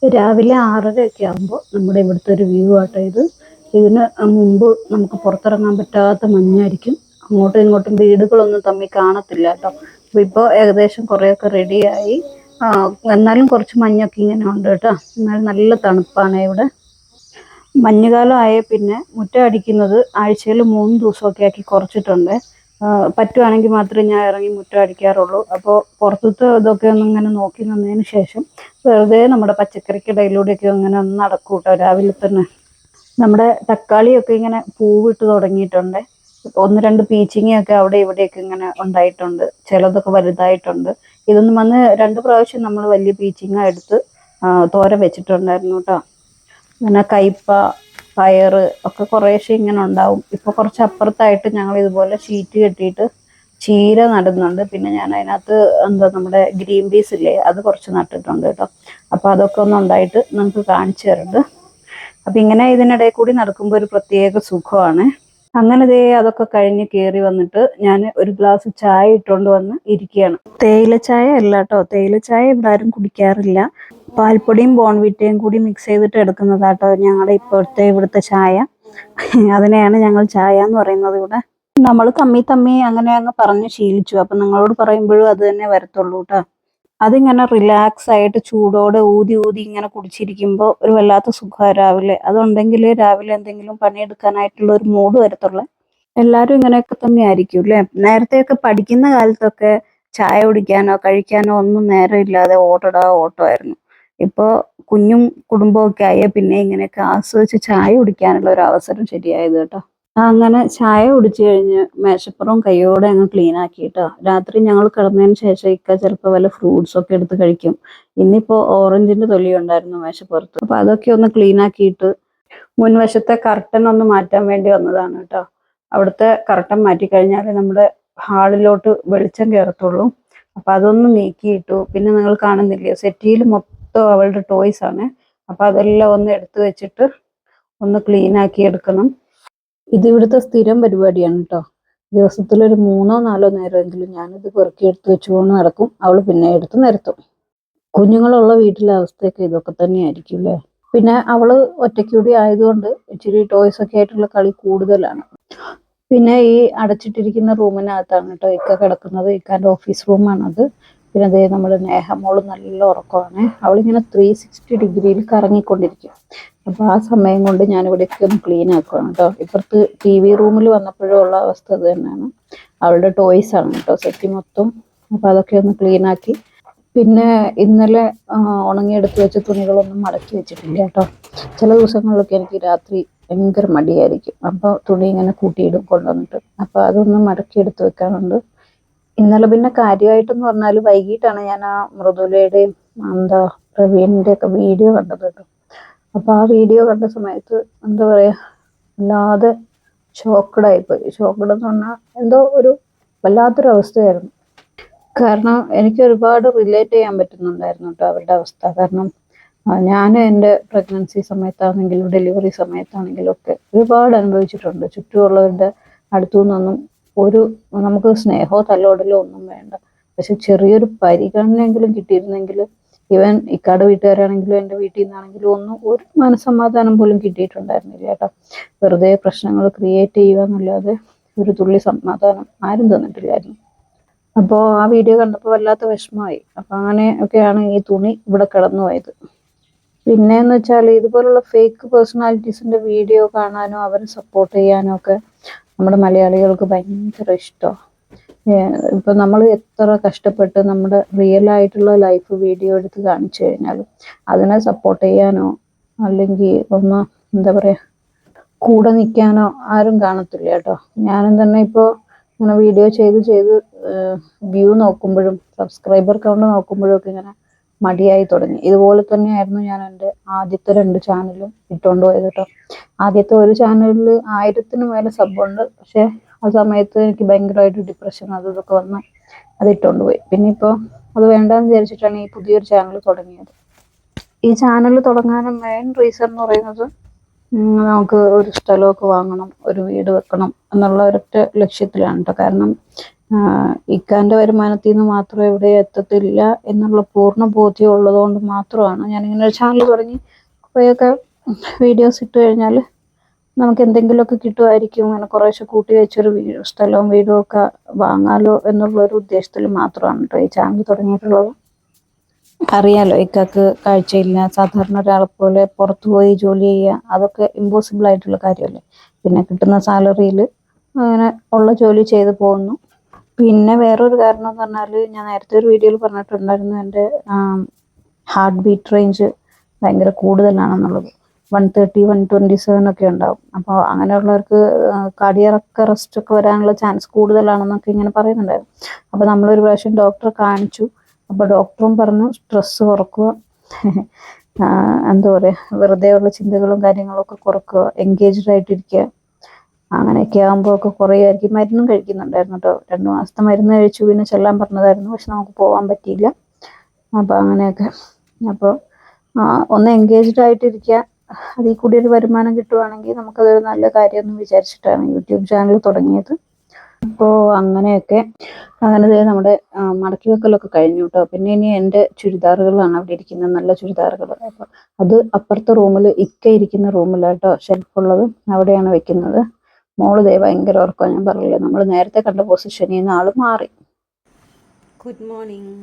രാവിലെ 6:30 ആകുമ്പോൾ നമ്മുടെ ഇവിടുത്തെ ഒരു വ്യൂ ആട്ടോ ഇത്. ഇതിന് മുമ്പ് നമുക്ക് പുറത്തിറങ്ങാൻ പറ്റാത്ത മഞ്ഞായിരിക്കും. അങ്ങോട്ടും ഇങ്ങോട്ടും വീടുകളൊന്നും തമ്മിൽ കാണത്തില്ല കേട്ടോ. അപ്പോൾ ഇപ്പോൾ ഏകദേശം കുറേയൊക്കെ റെഡിയായി. എന്നാലും കുറച്ച് മഞ്ഞൊക്കെ ഇങ്ങനെ ഉണ്ട് കേട്ടോ. എന്നാലും നല്ല തണുപ്പാണ് ഇവിടെ. മഞ്ഞുകാലം ആയ പിന്നെ മുറ്റം അടിക്കുന്നത് ആഴ്ചയിൽ 3 ദിവസമൊക്കെ ആക്കി കുറച്ചിട്ടുണ്ട്. പറ്റുവാണെങ്കിൽ മാത്രമേ ഞാൻ ഇറങ്ങി മുറ്റം അടിക്കാറുള്ളൂ. അപ്പോൾ പുറത്തത്തെ ഇതൊക്കെ ഒന്ന് ഇങ്ങനെ നോക്കി നിന്നതിന് ശേഷം വെറുതെ നമ്മുടെ പച്ചക്കറിക്കിടയിലൂടെയൊക്കെ അങ്ങനെ ഒന്ന് നടക്കും കേട്ടോ രാവിലെ തന്നെ. നമ്മുടെ തക്കാളിയൊക്കെ ഇങ്ങനെ പൂവിട്ട് തുടങ്ങിയിട്ടുണ്ട്. 1-2 പീച്ചിങ്ങയൊക്കെ അവിടെ ഇവിടെയൊക്കെ ഇങ്ങനെ ഉണ്ടായിട്ടുണ്ട്. ചിലതൊക്കെ വലുതായിട്ടുണ്ട്. ഇതൊന്നും വന്ന് 2 പ്രാവശ്യം നമ്മൾ വലിയ പീച്ചിങ്ങ എടുത്ത് തോരൻ വെച്ചിട്ടുണ്ടായിരുന്നു കേട്ടോ. പിന്നെ കയ്പ, പയറ് ഒക്കെ കുറേശ്ശെ ഇങ്ങനെ ഉണ്ടാവും. ഇപ്പോൾ കുറച്ച് അപ്പുറത്തായിട്ട് ഞങ്ങൾ ഇതുപോലെ ഷീറ്റ് കെട്ടിയിട്ട് ചീര നടുന്നുണ്ട്. പിന്നെ ഞാൻ അതിനകത്ത് നമ്മുടെ ഗ്രീൻ പീസ് ഇല്ലേ, അത് കുറച്ച് നട്ടിട്ടുണ്ട് കേട്ടോ. അപ്പോൾ അതൊക്കെ ഒന്ന് ഉണ്ടായിട്ട് നമുക്ക് കാണിച്ചു തരുന്നുണ്ട്. അപ്പം ഇങ്ങനെ ഇതിനിടയിൽ കൂടി നടക്കുമ്പോൾ ഒരു പ്രത്യേക സുഖമാണ്. അങ്ങനെ ദേ അതൊക്കെ കഴിഞ്ഞ് കയറി വന്നിട്ട് ഞാൻ ഒരു ഗ്ലാസ് ചായ ഇട്ടുകൊണ്ട് വന്ന് ഇരിക്കുകയാണ്. തേയില ചായ അല്ല കേട്ടോ, തേയില ചായ ഇവിടെ ആരും കുടിക്കാറില്ല. പാൽപ്പൊടിയും ബോൺവിറ്റയും കൂടി മിക്സ് ചെയ്തിട്ട് എടുക്കുന്നതാട്ടോ ഞങ്ങളുടെ ഇവിടുത്തെ ചായ. അതിനെയാണ് ഞങ്ങൾ ചായ എന്ന് പറയുന്നത് ഇവിടെ. നമ്മൾ തമ്മി അങ്ങനെ അങ്ങ് പറഞ്ഞ് ശീലിച്ചു. അപ്പം നിങ്ങളോട് പറയുമ്പോഴും അത് തന്നെ വരത്തുള്ളൂ കേട്ടോ. അതിങ്ങനെ റിലാക്സ് ആയിട്ട് ചൂടോടെ ഊതി ഊതി ഇങ്ങനെ കുടിച്ചിരിക്കുമ്പോൾ ഒരു വല്ലാത്ത സുഖമാണ് രാവിലെ. അതുണ്ടെങ്കിൽ രാവിലെ എന്തെങ്കിലും പണിയെടുക്കാനായിട്ടുള്ള ഒരു മൂഡ് വരത്തുള്ളൂ. എല്ലാവരും ഇങ്ങനെയൊക്കെ തന്നെ ആയിരിക്കും അല്ലേ. നേരത്തെയൊക്കെ പഠിക്കുന്ന കാലത്തൊക്കെ ചായ കുടിക്കാനോ കഴിക്കാനോ ഒന്നും നേരമില്ലാതെ ഓട്ടമായിരുന്നു. ഇപ്പോൾ കുഞ്ഞും കുടുംബമൊക്കെ ആയ പിന്നെ ഇങ്ങനെയൊക്കെ ആസ്വദിച്ച് ചായ കുടിക്കാനുള്ള ഒരു അവസരം ശരിയായത് കേട്ടോ. അങ്ങനെ ചായ കുടിച്ചു കഴിഞ്ഞ് മേശപ്പുറം കൈയോടെ അങ്ങ് ക്ലീൻ ആക്കിയിട്ടോ. രാത്രി ഞങ്ങൾ കിടന്നതിന് ശേഷം ഇക്ക ചിലപ്പോൾ വല്ല ഫ്രൂട്ട്സ് ഒക്കെ എടുത്ത് കഴിക്കും. ഇന്നിപ്പോൾ ഓറഞ്ചിന്റെ തൊലി ഉണ്ടായിരുന്നു മേശപ്പുറത്ത്. അപ്പോൾ അതൊക്കെ ഒന്ന് ക്ലീൻ ആക്കിയിട്ട് മുൻവശത്തെ കർട്ടൻ ഒന്ന് മാറ്റാൻ വേണ്ടി വന്നതാണ് കേട്ടോ. അവിടുത്തെ കർട്ടൻ മാറ്റിക്കഴിഞ്ഞാൽ നമ്മുടെ ഹാളിലോട്ട് വെളിച്ചം കയറത്തുള്ളൂ. അപ്പം അതൊന്ന് നീക്കിയിട്ടു. പിന്നെ നിങ്ങൾ കാണുന്നില്ലേ, സെറ്റിയിൽ മൊത്തം അവളുടെ ടോയ്സ് ആണ്. അപ്പം അതെല്ലാം ഒന്ന് എടുത്തു വെച്ചിട്ട് ഒന്ന് ക്ലീൻ ആക്കി എടുക്കണം. ഇത് ഇവിടുത്തെ സ്ഥിരം പരിപാടിയാണ് കേട്ടോ. ദിവസത്തിലൊരു 3-4 നേരമെങ്കിലും ഞാനിത് പെറുക്കി എടുത്ത് വെച്ചുകൊണ്ട് നടക്കും. അവൾ പിന്നെ എടുത്ത് നിരത്തും. കുഞ്ഞുങ്ങളുള്ള വീട്ടിലെ അവസ്ഥയൊക്കെ ഇതൊക്കെ തന്നെയായിരിക്കും അല്ലേ. പിന്നെ അവള് ഒറ്റയ്ക്കൂടി ആയതുകൊണ്ട് ഇച്ചിരി ടോയ്സ് ഒക്കെ ആയിട്ടുള്ള കളി കൂടുതലാണ്. പിന്നെ ഈ അടച്ചിട്ടിരിക്കുന്ന റൂമിനകത്താണ് കേട്ടോ ഇക്ക കിടക്കുന്നത്. ഇക്കാൻ്റെ ഓഫീസ് റൂമാണത്. പിന്നെ അതേ നമ്മുടെ നേഹമോള് നല്ല ഉറക്കമാണ്. അവളിങ്ങനെ 360 ഡിഗ്രിയിൽ കറങ്ങിക്കൊണ്ടിരിക്കും. അപ്പോൾ ആ സമയം കൊണ്ട് ഞാനിവിടെയൊക്കെ ഒന്ന് ക്ലീൻ ആക്കുകയാണ് കേട്ടോ. ഇപ്പുറത്ത് TV റൂമിൽ വന്നപ്പോഴും ഉള്ള അവസ്ഥ അത് തന്നെയാണ്. അവളുടെ ടോയ്സ് ആണ് കേട്ടോ സെറ്റ് മൊത്തം. അപ്പോൾ അതൊക്കെ ഒന്ന് ക്ലീൻ ആക്കി. പിന്നെ ഇന്നലെ ഉണങ്ങിയെടുത്ത് വെച്ച തുണികളൊന്നും മടക്കി വെച്ചിട്ടില്ല കേട്ടോ. ചില ദിവസങ്ങളിലൊക്കെ എനിക്ക് രാത്രി ഭയങ്കര മടിയായിരിക്കും. അപ്പോൾ തുണി ഇങ്ങനെ കൂട്ടിയിടും കൊണ്ടുവന്നിട്ട്. അപ്പോൾ അതൊന്നും മടക്കി എടുത്ത് വെക്കാനുണ്ട്. ഇന്നലെ പിന്നെ കാര്യമായിട്ടെന്ന് പറഞ്ഞാൽ വൈകിട്ടാണ് ഞാൻ ആ മൃദുലയുടെയും പ്രവീണിൻ്റെ ഒക്കെ വീഡിയോ കണ്ടത് കേട്ടോ. അപ്പോൾ ആ വീഡിയോ കണ്ട സമയത്ത് എന്താ പറയുക, വല്ലാതെ ഷോക്കഡായിപ്പോയി. ഷോക്കഡ് എന്ന് പറഞ്ഞാൽ എന്തോ ഒരു വല്ലാത്തൊരവസ്ഥയായിരുന്നു. കാരണം എനിക്ക് ഒരുപാട് റിലേറ്റ് ചെയ്യാൻ പറ്റുന്നുണ്ടായിരുന്നു കേട്ടോ അവരുടെ അവസ്ഥ. കാരണം ഞാൻ എൻ്റെ പ്രഗ്നൻസി സമയത്താണെങ്കിലും ഡെലിവറി സമയത്താണെങ്കിലും ഒക്കെ ഒരുപാട് അനുഭവിച്ചിട്ടുണ്ട്. ചുറ്റുമുള്ളവരുടെ അടുത്തു നിന്നൊന്നും നമുക്ക് സ്നേഹമോ തലോടലോ ഒന്നും വേണ്ട. പക്ഷെ ചെറിയൊരു പരിഗണനയെങ്കിലും കിട്ടിയിരുന്നെങ്കിൽ, ഈവൻ ഇക്കാടെ വീട്ടുകാരാണെങ്കിലും എൻ്റെ വീട്ടിൽ നിന്നാണെങ്കിലും ഒരു മനസ്സമാധാനം പോലും കിട്ടിയിട്ടുണ്ടായിരുന്നില്ല കേട്ടോ. വെറുതെ പ്രശ്നങ്ങൾ ക്രിയേറ്റ് ചെയ്യുക എന്നല്ലാതെ ഒരു തുള്ളി സമാധാനം ആരും തന്നിട്ടില്ലായിരുന്നു. അപ്പോൾ ആ വീഡിയോ കണ്ടപ്പോൾ വല്ലാത്ത വിഷമമായി. അപ്പം അങ്ങനെയൊക്കെയാണ് ഈ തുണി ഇവിടെ കിടന്നു പോയത്. പിന്നെയെന്ന് വെച്ചാൽ ഇതുപോലുള്ള ഫേക്ക് പേഴ്സണാലിറ്റീസിൻ്റെ വീഡിയോ കാണാനോ അവരെ സപ്പോർട്ട് ചെയ്യാനോ ഒക്കെ നമ്മുടെ മലയാളികൾക്ക് ഭയങ്കര ഇഷ്ടമാണ്. ഇപ്പം നമ്മൾ എത്ര കഷ്ടപ്പെട്ട് നമ്മുടെ റിയൽ ആയിട്ടുള്ള ലൈഫ് വീഡിയോ എടുത്ത് കാണിച്ചു കഴിഞ്ഞാലും അതിനെ സപ്പോർട്ട് ചെയ്യാനോ അല്ലെങ്കിൽ എന്താ പറയുക, കൂടെ നിൽക്കാനോ ആരും കാണത്തില്ല കേട്ടോ. ഞാനും തന്നെ ഇപ്പോൾ ഇങ്ങനെ വീഡിയോ ചെയ്ത് വ്യൂ നോക്കുമ്പോഴും സബ്സ്ക്രൈബർ കൗണ്ട് നോക്കുമ്പോഴും ഒക്കെ ഇങ്ങനെ മടിയായി തുടങ്ങി. ഇതുപോലെ തന്നെയായിരുന്നു ഞാൻ എൻ്റെ ആദ്യത്തെ 2 ചാനലും ഇട്ടുകൊണ്ട് പോയത് കേട്ടോ. ആദ്യത്തെ ഒരു ചാനലിൽ 1000-ന് മേലെ സബുണ്ട്. പക്ഷേ ആ സമയത്ത് എനിക്ക് ഭയങ്കരമായിട്ട് ഡിപ്രഷൻ ഇതൊക്കെ വന്ന് അത് ഇട്ടുകൊണ്ട് പോയി. പിന്നെ ഇപ്പോൾ അത് വേണ്ടാന്ന് വിചാരിച്ചിട്ടാണ് ഈ പുതിയൊരു ചാനൽ തുടങ്ങിയത്. ഈ ചാനൽ തുടങ്ങാനും മെയിൻ റീസൺ എന്ന് പറയുന്നത് നമുക്ക് ഒരു സ്ഥലമൊക്കെ വാങ്ങണം, ഒരു വീട് വെക്കണം എന്നുള്ള ഒരൊറ്റ ലക്ഷ്യത്തിലാണ് കേട്ടോ. കാരണം ഇക്കാന്റെ വരുമാനത്തിൽ നിന്ന് മാത്രം ഇവിടെ എത്തത്തില്ല എന്നുള്ള പൂർണ്ണ ബോധ്യം ഉള്ളതുകൊണ്ട് മാത്രമാണ് ഞാനിങ്ങനെ ഒരു ചാനൽ തുടങ്ങി കുറേയൊക്കെ വീഡിയോസ് ഇട്ട് കഴിഞ്ഞാൽ നമുക്ക് എന്തെങ്കിലുമൊക്കെ കിട്ടുമായിരിക്കും, അങ്ങനെ കുറേശ്ശെ കൂട്ടി വെച്ചൊരു സ്ഥലവും വീടും ഒക്കെ വാങ്ങാലോ എന്നുള്ളൊരു ഉദ്ദേശത്തിൽ മാത്രമാണ് കേട്ടോ ഈ ചാനൽ തുടങ്ങിയിട്ടുള്ളത്. അറിയാലോ, ഇക്കാക്ക് കാഴ്ചയില്ല, സാധാരണ ഒരാളെ പോലെ പുറത്തു പോയി ജോലി ചെയ്യുക അതൊക്കെ ഇമ്പോസിബിൾ ആയിട്ടുള്ള കാര്യമല്ലേ. പിന്നെ കിട്ടുന്ന സാലറിയിൽ അങ്ങനെ ഉള്ള ജോലി ചെയ്തു പോകുന്നു. പിന്നെ വേറൊരു കാരണം എന്ന് പറഞ്ഞാൽ, ഞാൻ നേരത്തെ ഒരു വീഡിയോയിൽ പറഞ്ഞിട്ടുണ്ടായിരുന്നു എൻ്റെ ഹാർട്ട് ബീറ്റ് റേഞ്ച് ഭയങ്കര കൂടുതലാണെന്നുള്ളത്. 130 127 ഒക്കെ ഉണ്ടാവും. അപ്പോൾ അങ്ങനെയുള്ളവർക്ക് കാർഡിയാക് അറസ്റ്റ് ഒക്കെ വരാനുള്ള ചാൻസ് കൂടുതലാണെന്നൊക്കെ ഇങ്ങനെ പറയുന്നുണ്ടായിരുന്നു. അപ്പോൾ നമ്മളൊരു പ്രാവശ്യം ഡോക്ടറെ കാണിച്ചു. അപ്പോൾ ഡോക്ടറും പറഞ്ഞു സ്ട്രെസ്സ് കുറക്കുക, എന്താ പറയുക, വെറുതെ ഉള്ള ചിന്തകളും കാര്യങ്ങളും ഒക്കെ കുറക്കുക, എൻഗേജ്ഡ് ആയിട്ടിരിക്കുക. അങ്ങനെയൊക്കെ ആകുമ്പോൾ ഒക്കെ കുറേയായിരിക്കും. മരുന്നും കഴിക്കുന്നുണ്ടായിരുന്നു കേട്ടോ, 2 മാസത്തെ മരുന്ന് കഴിച്ചു. പിന്നെ ചെല്ലാൻ പറഞ്ഞതായിരുന്നു, പക്ഷെ നമുക്ക് പോകാൻ പറ്റിയില്ല. അപ്പോൾ അങ്ങനെയൊക്കെ. അപ്പോൾ ഒന്ന് എൻഗേജ്ഡ് ആയിട്ടിരിക്കുക, അതിൽ കൂടി ഒരു വരുമാനം കിട്ടുവാണെങ്കിൽ നമുക്കതൊരു നല്ല കാര്യമെന്ന് വിചാരിച്ചിട്ടാണ് യൂട്യൂബ് ചാനൽ തുടങ്ങിയത്. അപ്പോൾ അങ്ങനെയൊക്കെ അങ്ങനെ നമ്മുടെ മടക്കി വെക്കലൊക്കെ കഴിഞ്ഞു കേട്ടോ. പിന്നെ ഇനി എൻ്റെ ചുരിദാറുകളാണ് അവിടെ ഇരിക്കുന്നത്, നല്ല ചുരിദാറുകൾ. അപ്പോൾ അത് അപ്പുറത്തെ റൂമിൽ, ഇക്ക ഇരിക്കുന്ന റൂമിലാണ് കേട്ടോ ഷെൽഫുള്ളത്, അവിടെയാണ് വെക്കുന്നത്. മോള് ദേ ഭയങ്കര ഉറക്കം. ഞാൻ പറഞ്ഞില്ലേ, നമ്മൾ നേരത്തെ കണ്ട പൊസിഷനിൽ നിന്ന് ആൾ മാറി. Good morning.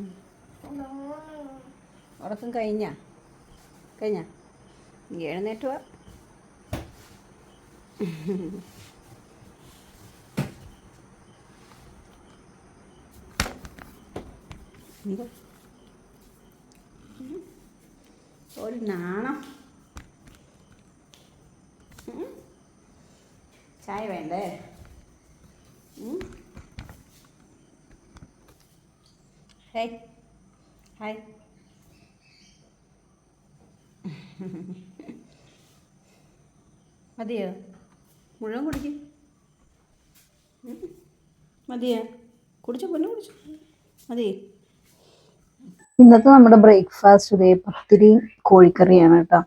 ഉറക്കം കഴിഞ്ഞ എഴുന്നേറ്റ് വാ. ഒരു നാണം. ചായ വേണ്ടേ? Hi hi. മതിയോ? മുഴുവൻ കുടിക്കും. മതിയോ? കുടിച്ചോ, പൊന്നു കുടിച്ചോ. മതി. ഇന്നത്തെ നമ്മുടെ ബ്രേക്ക്ഫാസ്റ്റ് ഇതേ പത്തിരിയും കോഴിക്കറിയാണ് കേട്ടോ.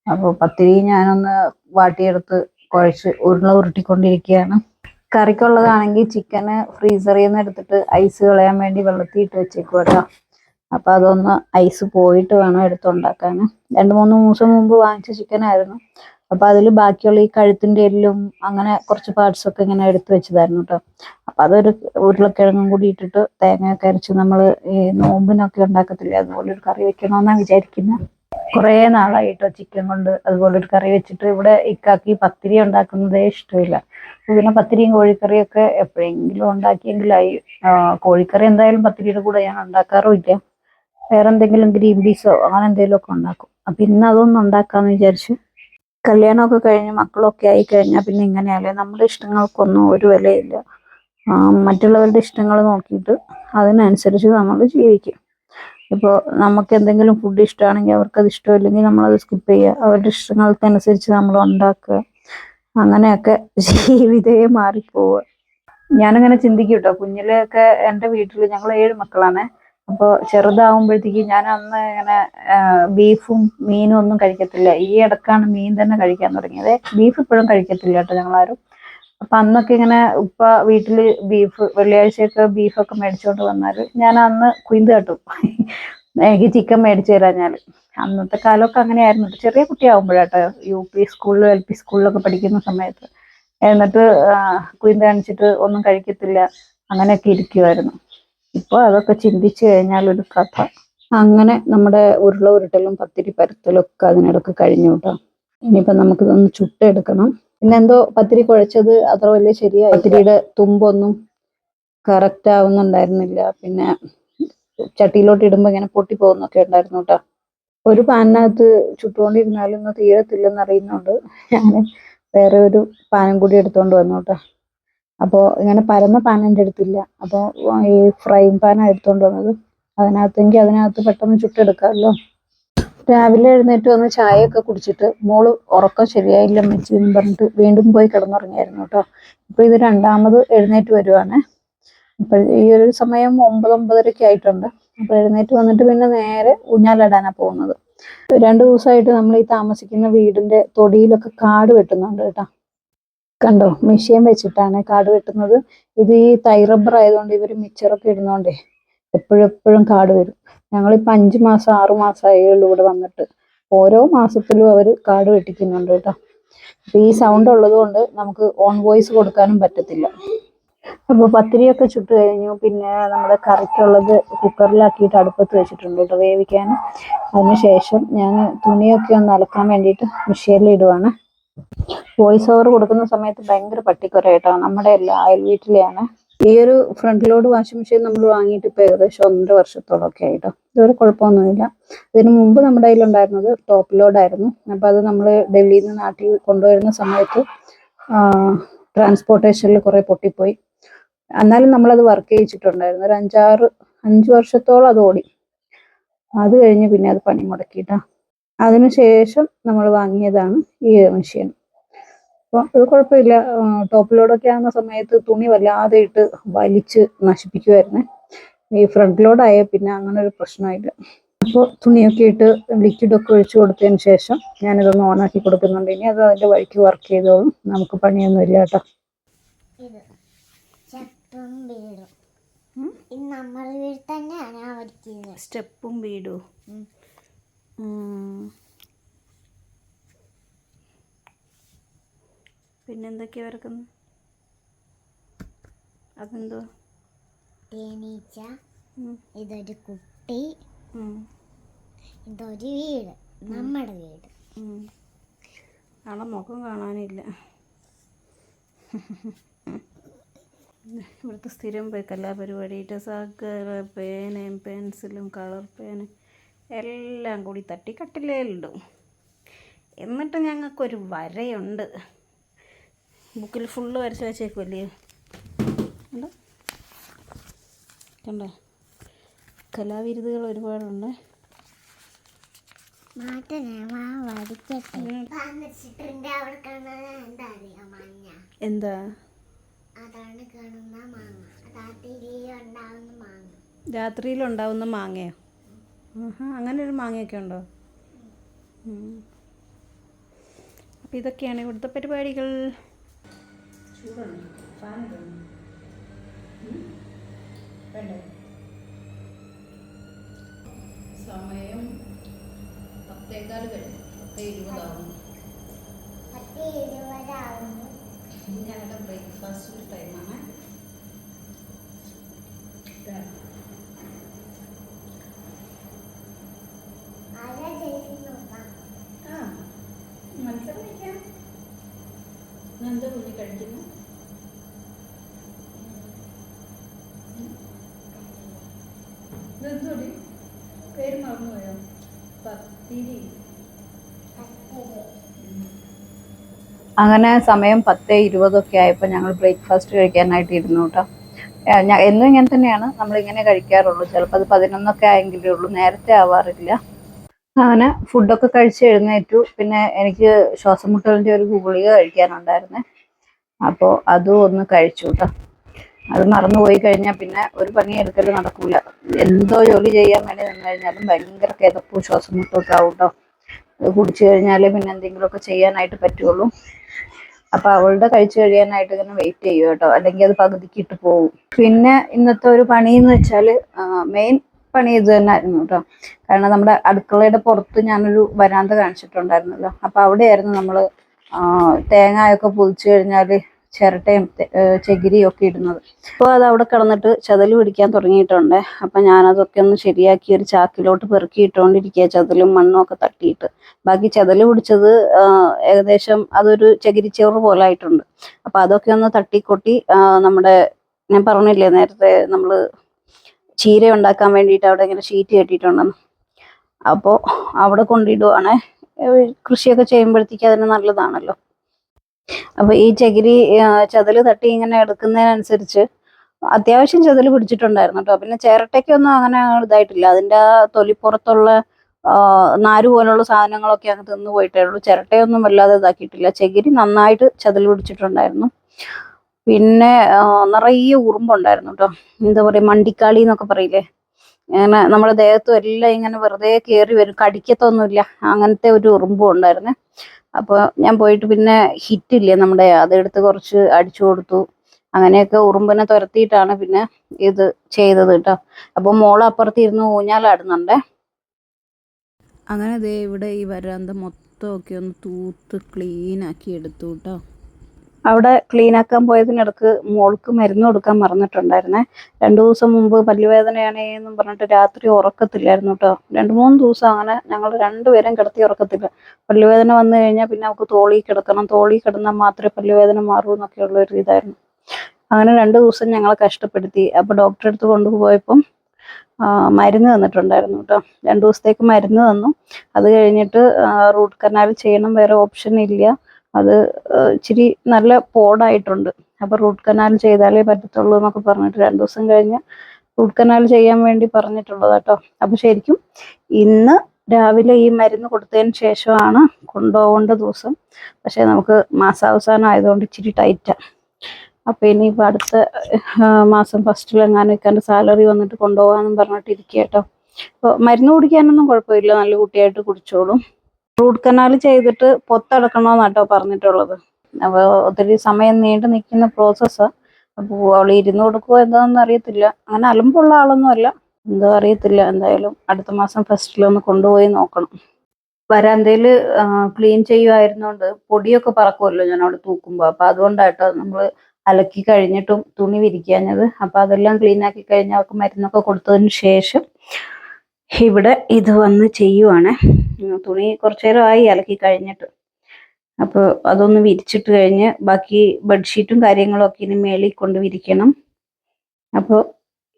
അപ്പോൾ പത്തിരി ഞാനൊന്ന് വാട്ടിയെടുത്ത് കുഴച്ച് ഉരുട്ടിക്കൊണ്ടിരിക്കുകയാണ്. കറിക്കുള്ളതാണെങ്കിൽ ചിക്കന് ഫ്രീസറിൽ നിന്ന് എടുത്തിട്ട് ഐസ് കളയാൻ വേണ്ടി വെള്ളത്തിൽ ഇട്ട് വെച്ചേക്കും കേട്ടോ. അപ്പോൾ അതൊന്ന് ഐസ് പോയിട്ട് വേണം എടുത്തുണ്ടാക്കാൻ. 2-3 ദിവസം മുമ്പ് വാങ്ങിച്ച ചിക്കനായിരുന്നു. അപ്പോൾ അതിൽ ബാക്കിയുള്ള ഈ കഴുത്തിൻ്റെ എല്ലും അങ്ങനെ കുറച്ച് പാർട്സൊക്കെ ഇങ്ങനെ എടുത്ത് വെച്ചതായിരുന്നു കേട്ടോ. അപ്പോൾ അതൊരു ഉരുളക്കിഴങ്ങും കൂടി ഇട്ടിട്ട് തേങ്ങയൊക്കെ അരച്ച് നമ്മൾ ഈ നോമ്പിനൊക്കെ ഉണ്ടാക്കത്തില്ലേ, അതുപോലെ ഒരു കറി വെക്കണമെന്നാണ് വിചാരിക്കുന്നത്. കുറേ നാളായിട്ടോ ചിക്കൻ കൊണ്ട് അതുപോലൊരു കറി വെച്ചിട്ട്. ഇവിടെ ഇക്കാക്കി പത്തിരി ഉണ്ടാക്കുന്നതേ ഇഷ്ടമില്ല. പിന്നെ പത്തിരിയും കോഴിക്കറിയും ഒക്കെ എപ്പോഴെങ്കിലും ഉണ്ടാക്കിയെങ്കിലായി. കോഴിക്കറി എന്തായാലും പത്തിരിയുടെ കൂടെ ഞാൻ ഉണ്ടാക്കാറുമില്ല. വേറെ എന്തെങ്കിലും ഗ്രീൻ പീസോ അങ്ങനെ എന്തെങ്കിലുമൊക്കെ ഉണ്ടാക്കും. അപ്പം ഇന്ന് അതൊന്നും ഉണ്ടാക്കാമെന്ന് വിചാരിച്ചു. കല്യാണമൊക്കെ കഴിഞ്ഞ് മക്കളൊക്കെ ആയി കഴിഞ്ഞാൽ പിന്നെ ഇങ്ങനെയല്ലേ, നമ്മുടെ ഇഷ്ടങ്ങൾക്കൊന്നും ഒരു വിലയില്ല. മറ്റുള്ളവരുടെ ഇഷ്ടങ്ങൾ നോക്കിയിട്ട് അതിനനുസരിച്ച് നമ്മൾ ജീവിക്കും. ഇപ്പോൾ നമുക്ക് എന്തെങ്കിലും ഫുഡ് ഇഷ്ടമാണെങ്കിൽ അവർക്കത് ഇഷ്ടമില്ലെങ്കിൽ നമ്മളത് സ്കിപ്പ് ചെയ്യുക, അവരുടെ ഇഷ്ടങ്ങൾക്കനുസരിച്ച് നമ്മൾ ഉണ്ടാക്കുക. അങ്ങനെയൊക്കെ ജീവിതേ മാറിപ്പോവുക. ഞാനിങ്ങനെ ചിന്തിക്കും കേട്ടോ, കുഞ്ഞിലെയൊക്കെ എൻ്റെ വീട്ടിൽ ഞങ്ങൾ 7 മക്കളാണ്. അപ്പോൾ ചെറുതാവുമ്പോഴത്തേക്ക് ഞാൻ അന്ന് ഇങ്ങനെ ബീഫും മീനും ഒന്നും കഴിക്കത്തില്ല. ഈ ഇടക്കാണ് മീൻ തന്നെ കഴിക്കാൻ തുടങ്ങിയത്. ബീഫ് ഇപ്പോഴും കഴിക്കത്തില്ല കേട്ടോ ഞങ്ങളാരും. അപ്പം അന്നൊക്കെ ഇങ്ങനെ ഉപ്പ വീട്ടിൽ ബീഫ് വെള്ളിയാഴ്ചയൊക്കെ ബീഫൊക്കെ മേടിച്ചുകൊണ്ട് വന്നാൽ ഞാൻ അന്ന് കുയിന്ത് കെട്ടും. എനിക്ക് ചിക്കൻ മേടിച്ചു തരാം. ഞാൻ അന്നത്തെ കാലമൊക്കെ അങ്ങനെയായിരുന്നു. ചെറിയ കുട്ടിയാവുമ്പോഴാട്ടോ, UP സ്കൂളിലും LP സ്കൂളിലൊക്കെ പഠിക്കുന്ന സമയത്ത്. എന്നിട്ട് കുയിന്ത് കാണിച്ചിട്ട് ഒന്നും കഴിക്കത്തില്ല, അങ്ങനെയൊക്കെ ഇരിക്കുമായിരുന്നു. ഇപ്പോൾ അതൊക്കെ ചിന്തിച്ചു കഴിഞ്ഞാൽ ഒരു കഥ. അങ്ങനെ നമ്മുടെ ഉരുട്ടലും പത്തിരി പരത്തലും ഒക്കെ അതിനിടക്ക് കഴിഞ്ഞു കേട്ടോ. ഇനിയിപ്പോൾ നമുക്കിതൊന്ന് ചുട്ടെടുക്കണം. പിന്നെന്തോ പത്തിരി കുഴച്ചത് അത്ര വലിയ ശരിയായി, പത്തിരിയുടെ തുമ്പൊന്നും കറക്റ്റ് ആവുന്നുണ്ടായിരുന്നില്ല. പിന്നെ ചട്ടിയിലോട്ട് ഇടുമ്പോൾ ഇങ്ങനെ പൊട്ടിപ്പോകുന്നൊക്കെ ഉണ്ടായിരുന്നു കേട്ടോ. ഒരു പാനിനകത്ത് ചുട്ടുകൊണ്ടിരുന്നാലൊന്നും തീരത്തില്ലെന്ന് അറിയുന്നുണ്ട്. ഞാൻ വേറെ ഒരു പാനും കൂടി എടുത്തുകൊണ്ട് വന്നു കേട്ടോ. അപ്പോൾ ഇങ്ങനെ പരന്ന പാൻ എൻ്റെ അടുത്തില്ല. അപ്പോൾ ഈ ഫ്രൈങ് പാനാണ് എടുത്തുകൊണ്ട് വന്നത്. അതിനകത്ത് പെട്ടെന്ന് ചുട്ടെടുക്കാമല്ലോ. രാവിലെ എഴുന്നേറ്റ് വന്ന് ചായയൊക്കെ കുടിച്ചിട്ട് മോള് ഉറക്കം ശരിയായില്ല അമ്മച്ചി എന്ന് പറഞ്ഞിട്ട് വീണ്ടും പോയി കിടന്നുറങ്ങിയായിരുന്നു കേട്ടോ. ഇപ്പോൾ ഇത് രണ്ടാമത് എഴുന്നേറ്റ് വരുവാണ്. ഇപ്പോൾ ഈ ഒരു സമയം 9-9:30 ആയിട്ടുണ്ട്. അപ്പോൾ എഴുന്നേറ്റ് വന്നിട്ട് പിന്നെ നേരെ ഊഞ്ഞാലിടാനാണ് പോകുന്നത്. 2 ദിവസമായിട്ട് നമ്മൾ ഈ താമസിക്കുന്ന വീടിൻ്റെ തൊടിയിലൊക്കെ കാട് വെട്ടുന്നുണ്ട് കേട്ടോ. കണ്ടോ, മെഷീൻ വെച്ചിട്ടാണ് കാട് വെട്ടുന്നത്. ഇത് ഈ തൈ റബ്ബർ ആയതുകൊണ്ട് ഇവർ മിച്ചറൊക്കെ ഇടുന്നോണ്ടേ എപ്പോഴും എപ്പോഴും കാട് വരും. ഞങ്ങളിപ്പോൾ 5 മാസം 6 മാസമായി ഇവിടെ വന്നിട്ട്. ഓരോ മാസത്തിലും അവർ കാട് വെട്ടിക്കുന്നുണ്ട് കേട്ടോ. അപ്പൊ ഈ സൗണ്ട് ഉള്ളത് കൊണ്ട് നമുക്ക് ഓൺ വോയിസ് കൊടുക്കാനും പറ്റത്തില്ല. അപ്പോൾ പത്തിരിയൊക്കെ ചുട്ട് കഴിഞ്ഞു. പിന്നെ നമ്മുടെ കറിക്കുള്ളത് കുക്കറിലാക്കിയിട്ട് അടുപ്പത്ത് വെച്ചിട്ടുണ്ട് കേട്ടോ വേവിക്കാൻ. അതിനുശേഷം ഞാൻ തുണിയൊക്കെ ഒന്ന് അലക്കാൻ വേണ്ടിയിട്ട് മെഷീനിൽ ഇടുവാണ്. വോയിസ് ഓവർ കൊടുക്കുന്ന സമയത്ത് ഭയങ്കര പട്ടിക്കുര കേട്ടോ. നമ്മുടെ അല്ല, അയൽ വീട്ടിലെയാണ്. ഈ ഒരു ഫ്രണ്ട് ലോഡ് വാഷിംഗ് മെഷീൻ നമ്മൾ വാങ്ങിയിട്ട് ഇപ്പോൾ ഏകദേശം 1.5 വർഷത്തോളമൊക്കെ ആയിട്ടോ. ഇതുവരെ കുഴപ്പമൊന്നുമില്ല. ഇതിന് മുമ്പ് നമ്മുടെ കയ്യിലുണ്ടായിരുന്നത് ടോപ്പ് ലോഡായിരുന്നു. അപ്പോൾ അത് നമ്മൾ ഡൽഹിയിൽ നിന്ന് നാട്ടിൽ കൊണ്ടുവരുന്ന സമയത്ത് ട്രാൻസ്പോർട്ടേഷനിൽ കുറേ പൊട്ടിപ്പോയി. എന്നാലും നമ്മളത് വർക്ക് ചെയ്യിച്ചിട്ടുണ്ടായിരുന്നു. ഒരു 5 വർഷത്തോളം അത് ഓടി. അത് കഴിഞ്ഞ് പിന്നെ അത് പണി മുടക്കിയിട്ടാ. അതിനുശേഷം നമ്മൾ വാങ്ങിയതാണ് ഈ മെഷീൻ. അപ്പോൾ ഇത് കുഴപ്പമില്ല. ടോപ്പ് ലോഡൊക്കെ ആകുന്ന സമയത്ത് തുണി വല്ലാതെ ഇട്ട് വലിച്ച് നശിപ്പിക്കുമായിരുന്നേ. ഈ ഫ്രണ്ട് ലോഡായ പിന്നെ അങ്ങനെ ഒരു പ്രശ്നമില്ല. അപ്പോൾ തുണിയൊക്കെ ഇട്ട് ലിക്വിഡൊക്കെ ഒഴിച്ചു കൊടുത്തതിന് ശേഷം ഞാനിതൊന്ന് ഓണാക്കി കൊടുക്കുന്നുണ്ട്. ഇനി അത് അതിൻ്റെ വഴിക്ക് വർക്ക് ചെയ്തോളും. നമുക്ക് പണിയൊന്നും ഇല്ല കേട്ടോ. സ്റ്റെപ്പും വീടും പിന്നെന്തൊക്കെയാ വരക്കുന്നു? അതെന്തോ തേനീച്ച, ഇതൊരു കുട്ടി, ഇതൊരു വീട്, നമ്മുടെ വീട്. ആളെ മുഖം കാണാനില്ല. ഇവിടുത്തെ സ്ഥിരം കലാപരിപാടിയിട്ട് സകല പേനയും പെൻസിലും കളർ പേന എല്ലാം കൂടി തട്ടി കട്ടിലേലിടും. എന്നിട്ട് ഞങ്ങൾക്കൊരു വരയുണ്ട്. ബുക്കിൽ ഫുള്ള് വരച്ച് വെച്ചേക്കുമല്ലേ. കണ്ടോ, കലാവിരുതുകൾ ഒരുപാടുണ്ട്. എന്താ രാത്രിയിലുണ്ടാവുന്ന മാങ്ങയോ? അങ്ങനെ ഒരു മാങ്ങയൊക്കെ ഉണ്ടോ? അപ്പം ഇതൊക്കെയാണ് ഇവിടുത്തെ പരിപാടികൾ. സമയം 10:15 കഴിഞ്ഞു. 10:20 ഞങ്ങളുടെ ബ്രേക്ക്ഫാസ്റ്റ് ടൈമാണ്. മത്സരം വയ്ക്കാം. എന്താ കുഞ്ഞ് കഴിക്കുന്നു? ഇതെന്തോടി പേര് മറന്നുപോയോ? പത്തിരി. അങ്ങനെ സമയം 10:20 ആയപ്പോൾ ഞങ്ങൾ ബ്രേക്ക്ഫാസ്റ്റ് കഴിക്കാനായിട്ട് ഇരുന്നു കേട്ടോ. എന്നും ഇങ്ങനെ തന്നെയാണ് നമ്മളിങ്ങനെ കഴിക്കാറുള്ളൂ. ചിലപ്പോൾ അത് 11 ആയെങ്കിലേ ഉള്ളൂ, നേരത്തെ ആവാറില്ല. അങ്ങനെ ഫുഡൊക്കെ കഴിച്ച് എഴുന്നേറ്റു. പിന്നെ എനിക്ക് ശ്വാസം മുട്ടലിൻ്റെ ഒരു ഗുളിക കഴിക്കാനുണ്ടായിരുന്നേ. അപ്പോൾ അതും ഒന്ന് കഴിച്ചു കേട്ടോ. അത് മറന്നുപോയി കഴിഞ്ഞാൽ പിന്നെ ഒരു പണിയെടുക്കൽ നടക്കൂല. എന്തോ ജോലി ചെയ്യാൻ വേണ്ടി നിന്ന് കഴിഞ്ഞാലും ഭയങ്കര കിതപ്പും ശ്വാസം മുട്ടൊക്കെ ആവും കേട്ടോ. അത് കുടിച്ചു കഴിഞ്ഞാലേ പിന്നെ എന്തെങ്കിലുമൊക്കെ ചെയ്യാനായിട്ട് പറ്റുള്ളൂ. അപ്പോൾ അവളുടെ കഴിച്ചു കഴിയാനായിട്ട് ഇങ്ങനെ വെയിറ്റ് ചെയ്യും കേട്ടോ, അല്ലെങ്കിൽ അത് പകുതിക്ക് ഇട്ട് പോകും. പിന്നെ ഇന്നത്തെ ഒരു പണിയെന്ന് വെച്ചാൽ മെയിൻ പണി ഇത് തന്നെ ആയിരുന്നു കേട്ടോ. കാരണം നമ്മുടെ അടുക്കളയുടെ പുറത്ത് ഞാനൊരു വരാന്ത കാണിച്ചിട്ടുണ്ടായിരുന്നല്ലോ. അപ്പോൾ അവിടെയായിരുന്നു നമ്മൾ തേങ്ങയൊക്കെ പൊതിച്ചു കഴിഞ്ഞാൽ ചിരട്ടയും ചകിരിയും ഒക്കെ ഇടുന്നത്. അപ്പോൾ അത് അവിടെ കിടന്നിട്ട് ചതല് പിടിക്കാൻ തുടങ്ങിയിട്ടുണ്ട്. അപ്പം ഞാനതൊക്കെ ഒന്ന് ശരിയാക്കി ഒരു ചാക്കിലോട്ട് പെറുക്കിയിട്ടുകൊണ്ടിരിക്കുക, ചതലും മണ്ണും ഒക്കെ തട്ടിയിട്ട്. ബാക്കി ചതല് പിടിച്ചത് ഏകദേശം അതൊരു ചകിരിച്ചോറ് പോലെ ആയിട്ടുണ്ട്. അപ്പം അതൊക്കെ ഒന്ന് തട്ടിക്കൊട്ടി നമ്മുടെ, ഞാൻ പറഞ്ഞില്ലേ നേരത്തെ നമ്മൾ ചീര ഉണ്ടാക്കാൻ വേണ്ടിയിട്ട് അവിടെ ഇങ്ങനെ ഷീറ്റ് കെട്ടിയിട്ടുണ്ടെന്ന്. അപ്പോൾ അവിടെ കൊണ്ടിടുവാണ്. കൃഷിയൊക്കെ ചെയ്യുമ്പോഴത്തേക്ക് അതിന് നല്ലതാണല്ലോ. അപ്പോൾ ഈ ചകിരി ചതല് തട്ടി ഇങ്ങനെ എടുക്കുന്നതിനനുസരിച്ച് അത്യാവശ്യം ചതല് പിടിച്ചിട്ടുണ്ടായിരുന്നു കേട്ടോ. പിന്നെ ചിരട്ടയ്ക്കൊന്നും അങ്ങനെ ഇതായിട്ടില്ല. അതിൻ്റെ ആ തൊലിപ്പുറത്തുള്ള നാര് പോലുള്ള സാധനങ്ങളൊക്കെ അങ്ങ് തിന്നു പോയിട്ടേ ഉള്ളൂ. ചിരട്ടയൊന്നും വല്ലാതെ ഇതാക്കിയിട്ടില്ല. ചകിരി നന്നായിട്ട് ചതല് പിടിച്ചിട്ടുണ്ടായിരുന്നു. പിന്നെ നിറയെ ഉറുമ്പുണ്ടായിരുന്നു കേട്ടോ. എന്താ പറയുക, മണ്ടിക്കാളി എന്നൊക്കെ പറയില്ലേ, ഇങ്ങനെ നമ്മുടെ ദേഹത്തും എല്ലാം ഇങ്ങനെ വെറുതെ കയറി വരും, കടിക്കത്തൊന്നുമില്ല, അങ്ങനത്തെ ഒരു ഉറുമ്പും ഉണ്ടായിരുന്നേ. അപ്പോൾ ഞാൻ പോയിട്ട് പിന്നെ ഹിറ്റില്ലേ നമ്മുടെ, അതെടുത്ത് കുറച്ച് അടിച്ചു കൊടുത്തു. അങ്ങനെയൊക്കെ ഉറുമ്പിനെ തുരത്തിയിട്ടാണ് പിന്നെ ഇത് ചെയ്തത് കേട്ടോ. അപ്പോൾ മോൾ അപ്പുറത്ത് ഇരുന്ന് ഊഞ്ഞാലാടുന്നുണ്ടേ. അങ്ങനെ ദേ ഇവിടെ ഈ വരാന്ത മൊത്തമൊക്കെ ഒന്ന് തൂത്ത് ക്ലീൻ ആക്കി എടുത്തു കേട്ടോ. അവിടെ ക്ലീൻ ആക്കാൻ പോയതിനിടക്ക് മോൾക്ക് മരുന്ന് കൊടുക്കാൻ മറന്നിട്ടുണ്ടായിരുന്നേ. 2 ദിവസം മുമ്പ് പല്ലുവേദനയാണേന്നും പറഞ്ഞിട്ട് രാത്രി ഉറക്കത്തില്ലായിരുന്നു കേട്ടോ. 2-3 ദിവസം അങ്ങനെ ഞങ്ങൾ രണ്ടുപേരും കിടത്തി ഉറക്കത്തില്ല. പല്ലുവേദന വന്നു കഴിഞ്ഞാൽ പിന്നെ അവൾക്ക് തോളി കിടക്കണം, തോളി കിടന്നാൽ മാത്രമേ പല്ലുവേദന മാറൂ എന്നൊക്കെ ഉള്ള ഒരു ഇതായിരുന്നു. അങ്ങനെ 2 ദിവസം ഞങ്ങളെ കഷ്ടപ്പെടുത്തി. അപ്പോൾ ഡോക്ടറെ അടുത്ത് കൊണ്ടുപോയപ്പം മരുന്ന് തന്നിട്ടുണ്ടായിരുന്നു കേട്ടോ. 2 ദിവസത്തേക്ക് മരുന്ന് തന്നു. അത് കഴിഞ്ഞിട്ട് റൂട്ട് കനാൽ ചെയ്യണം, വേറെ ഓപ്ഷൻ ഇല്ല. അത് ഇച്ചിരി നല്ല പോടായിട്ടുണ്ട്. അപ്പോൾ റൂട്ട് കനാൽ ചെയ്താലേ പറ്റത്തുള്ളൂ എന്നൊക്കെ പറഞ്ഞിട്ട് 2 ദിവസം കഴിഞ്ഞ് റൂട്ട് കനാൽ ചെയ്യാൻ വേണ്ടി പറഞ്ഞിട്ടുള്ളത് കേട്ടോ. അപ്പോൾ ശരിക്കും ഇന്ന് രാവിലെ ഈ മരുന്ന് കൊടുത്തതിന് ശേഷമാണ് കൊണ്ടുപോകേണ്ട ദിവസം. പക്ഷേ നമുക്ക് മാസാവസാനം ആയതുകൊണ്ട് ഇച്ചിരി ടൈറ്റാണ്. അപ്പോൾ ഇനിയിപ്പോൾ അടുത്ത മാസം ഫസ്റ്റിലെങ്ങാനും ഇക്കാൻ്റെ സാലറി വന്നിട്ട് കൊണ്ടുപോകാമെന്നും പറഞ്ഞിട്ട് ഇരിക്കുക കേട്ടോ. അപ്പോൾ മരുന്ന് കുടിക്കാനൊന്നും കുഴപ്പമില്ല, നല്ല കുട്ടിയായിട്ട് കുടിച്ചോളും. റൂട്ട് കനാൽ ചെയ്തിട്ട് പൊത്തടക്കണമെന്നാട്ടോ പറഞ്ഞിട്ടുള്ളത്. അപ്പോൾ ഒത്തിരി സമയം നീണ്ടു നിൽക്കുന്ന പ്രോസസ്സാണ്. അപ്പോൾ അവൾ ഇരുന്ന് കൊടുക്കുമോ എന്താണെന്ന് അറിയത്തില്ല. അങ്ങനെ അലമ്പുള്ള ആളൊന്നും അല്ല, എന്തോ അറിയത്തില്ല. എന്തായാലും അടുത്ത മാസം ഫസ്റ്റിലൊന്ന് കൊണ്ടുപോയി നോക്കണം. വരാന്തയിൽ ക്ലീൻ ചെയ്യുമായിരുന്നോണ്ട് പൊടിയൊക്കെ പറക്കുമല്ലോ ഞാൻ അവിടെ തൂക്കുമ്പോൾ. അപ്പം അതുകൊണ്ടാട്ടോ നമ്മൾ അലക്കി കഴിഞ്ഞിട്ടും തുണി വിരിക്കാഞ്ഞത്. അപ്പം അതെല്ലാം ക്ലീൻ ആക്കി കഴിഞ്ഞ് അവർക്ക് മരുന്നൊക്കെ കൊടുത്തതിന് ശേഷം ഇവിടെ ഇത് വന്ന് ചെയ്യുവാണ്. തുണി കുറച്ചു നേരമായി അലക്കി കഴിഞ്ഞിട്ട്. അപ്പോൾ അതൊന്ന് വിരിച്ചിട്ട് കഴിഞ്ഞ് ബാക്കി ബെഡ്ഷീറ്റും കാര്യങ്ങളൊക്കെ ഇനി മേളിൽ കൊണ്ട് വിരിക്കണം. അപ്പോൾ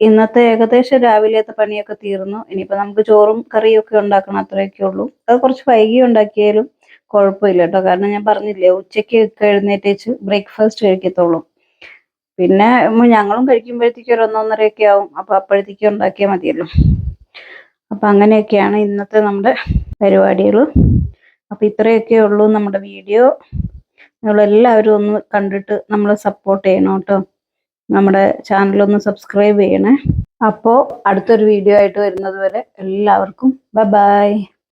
ഇന്നത്തെ ഏകദേശം രാവിലത്തെ പണിയൊക്കെ തീർന്നു. ഇനിയിപ്പോൾ നമുക്ക് ചോറും കറിയും ഒക്കെ ഉണ്ടാക്കണം, അത്രയൊക്കെ ഉള്ളൂ. അത് കുറച്ച് വൈകി ഉണ്ടാക്കിയാലും കുഴപ്പമില്ല കേട്ടോ. കാരണം ഞാൻ പറഞ്ഞില്ലേ, ഉച്ചയ്ക്ക് എഴുന്നേറ്റേച്ച് ബ്രേക്ക്ഫാസ്റ്റ് കഴിക്കത്തുള്ളൂ. പിന്നെ ഞങ്ങളും കഴിക്കുമ്പോഴത്തേക്കും ഒരു 1-1:30 ആവും. അപ്പോൾ അപ്പോഴത്തേക്കും ഉണ്ടാക്കിയാൽ മതിയല്ലോ. അപ്പം അങ്ങനെയൊക്കെയാണ് ഇന്നത്തെ നമ്മുടെ പരിപാടികൾ. അപ്പം ഇത്രയൊക്കെ ഉള്ളൂ നമ്മുടെ വീഡിയോ. നിങ്ങളെല്ലാവരും ഒന്ന് കണ്ടിട്ട് നമ്മളെ സപ്പോർട്ട് ചെയ്യണം കേട്ടോ. നമ്മുടെ ചാനലൊന്ന് സബ്സ്ക്രൈബ് ചെയ്യണേ. അപ്പോൾ അടുത്തൊരു വീഡിയോ ആയിട്ട് വരുന്നത് വരെ എല്ലാവർക്കും ബൈ.